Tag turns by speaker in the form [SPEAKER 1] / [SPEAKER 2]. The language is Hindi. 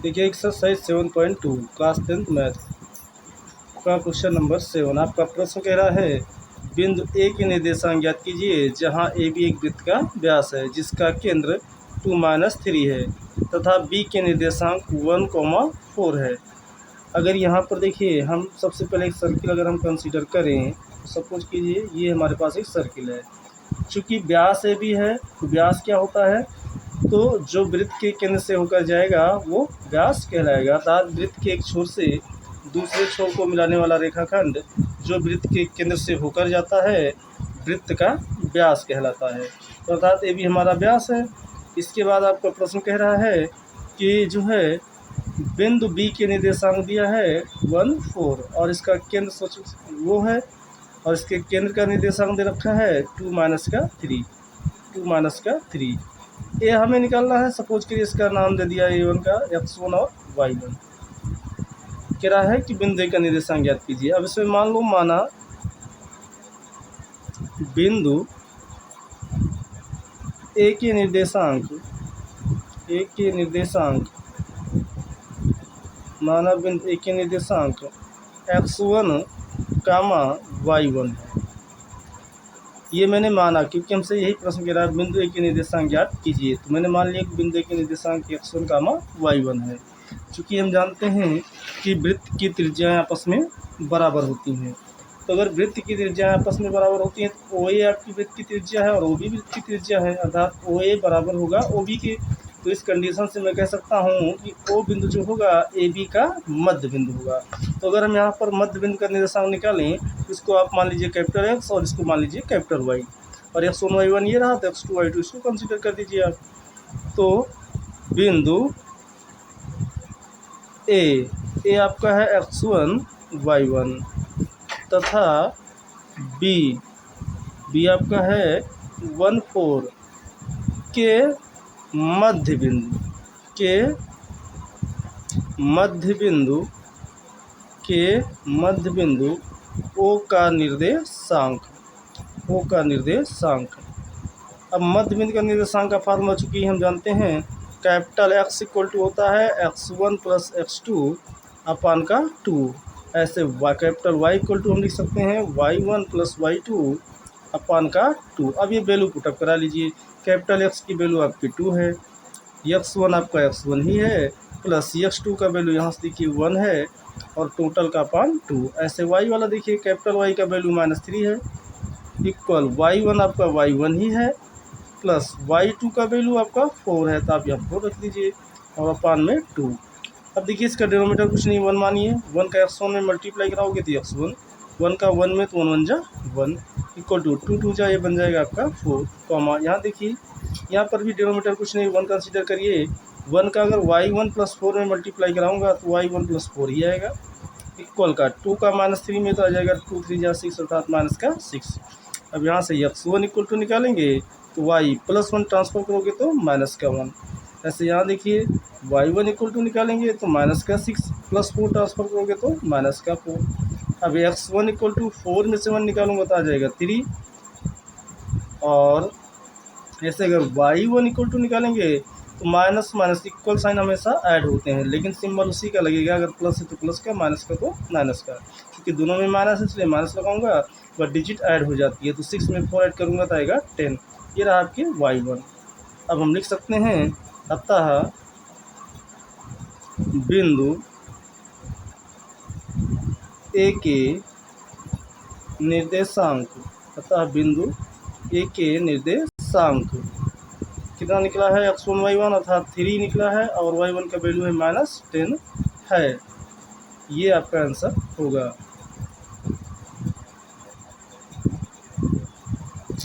[SPEAKER 1] देखिए एक्सरसाइज 7.2 क्लास 10th मैथ का क्वेश्चन नंबर 7। आपका प्रश्न कह रहा है बिंदु ए के निर्देशांक ज्ञात कीजिए जहां ए बी एक वृत्त का व्यास है जिसका केंद्र 2-3 है तथा बी के निर्देशांक 1, 4 है। अगर यहाँ पर देखिए हम सबसे पहले एक सर्किल अगर हम कंसीडर करें तो सपोज कीजिए ये हमारे पास एक सर्किल है। चूँकि व्यास ए बी है तो व्यास क्या होता है, तो जो वृत्त के केंद्र से होकर जाएगा वो व्यास कहलाएगा। अर्थात वृत्त के एक छोर से दूसरे छोर को मिलाने वाला रेखाखंड जो वृत्त के केंद्र से होकर जाता है वृत्त का व्यास कहलाता है। तो अर्थात ए भी हमारा व्यास है। इसके बाद आपका प्रश्न कह रहा है कि जो है बिंदु बी के निर्देशांक दिया है 1, 4 और इसका केंद्र सोच वो है और इसके केंद्र का निर्देशांक दे रखा है 2-3 ये हमें निकालना है। सपोज करिए इसका नाम दे दिया A1 का X1 और Y1। कह रहा है कि बिंदु ए का निर्देशांक ज्ञात कीजिए। अब इसमें मान लो माना बिंदु ए के निर्देशांक माना बिंदु ए के निर्देशांक X1, Y1 है। ये मैंने माना क्योंकि हमसे यही प्रश्न कह रहा है बिंदु ए के निर्देशांक ज्ञात कीजिए, तो मैंने मान लिया कि बिंदु ए के निर्देशांक X1, Y1 है। चूँकि हम जानते हैं कि वृत्त की त्रिज्याएं आपस में बराबर होती हैं, तो अगर वृत्त की त्रिज्याएं आपस में बराबर होती हैं तो OA आपकी वृत्त की त्रिज्या है और OB वृत्त की त्रिज्या है, अर्थात OA बराबर होगा OB के। तो इस कंडीशन से मैं कह सकता हूँ कि O बिंदु जो होगा AB का मध्य बिंदु होगा। तो अगर हम यहाँ पर मध्य बिंदु का निर्देशांक निकालें तो इसको आप मान लीजिए कैपिटल X और इसको मान लीजिए कैपिटल Y और X1, Y1 ये रहा तो X2, Y2 इसको कंसीडर कर दीजिए आप। तो बिंदु ए आपका है X1, Y1 तथा बी आपका है 1, 4 के मध्य बिंदु O का निर्देशांक। अब मध्य बिंदु का निर्देशांक का फार्मूला चूँकि हम जानते हैं कैपिटल X इक्वल टू होता है X1 + X2 अपान का 2। ऐसे कैपिटल Y इक्वल टू हम लिख सकते हैं Y1 + Y2 अपान का 2। अब ये वैल्यू पुटअप करा लीजिए। कैपिटल X की वैल्यू आपकी 2 है, X1 आपका X1 ही है प्लस X2 का वैल्यू यहाँ से देखिए 1 है और टोटल का अपान 2। ऐसे Y वाला देखिए कैपिटल Y का वैल्यू -3 है इक्वल Y1 आपका Y1 ही है प्लस Y2 का वैल्यू आपका 4 है, तो आप यहाँ 4 रख दीजिए और अपान में 2। अब देखिए इसका डिनोमिनेटर कुछ नहीं 1 मानिए, 1 का X1 में मल्टीप्लाई कराओगे तो X1, 1 का 1 में तो 1 1 जा 1 इक्वल टू 2 2 जा ये बन जाएगा आपका 4 कॉमा। यहाँ देखिए यहाँ पर भी डिनोमिनेटर कुछ नहीं 1 कंसीडर करिए। 1 का अगर Y1 + 4 में मल्टीप्लाई कराऊंगा तो Y1 + 4 ही आएगा इक्वल का 2 का -3 में तो आ जाएगा 2 3 जा 6 अर्थात -6। अब यहाँ से X1 इक्वल टू निकालेंगे तो Y +1 ट्रांसफर करोगे तो -1। ऐसे यहाँ देखिए Y1 इक्वल टू निकालेंगे तो -6 + 4 ट्रांसफर करोगे तो -4। अब X1 इक्वल टू 4 में से 1 निकालूंगा तो आ जाएगा 3 और ऐसे अगर Y1 इक्वल टू निकालेंगे तो माइनस माइनस इक्वल साइन हमेशा ऐड होते हैं, लेकिन सिंबल उसी का लगेगा। अगर प्लस है तो प्लस का, माइनस का तो माइनस का, क्योंकि दोनों में माइनस है इसलिए माइनस लगाऊंगा बट डिजिट ऐड हो जाती है। तो 6 में 4 ऐड करूंगा तो आएगा 10। ये रहा आपके Y1। अब हम लिख सकते हैं अतः बिंदु ए के निर्देशांक कितना निकला है X1, Y1 अर्थात 3 निकला है और Y1 का वैल्यू है -10 है। ये आपका आंसर होगा।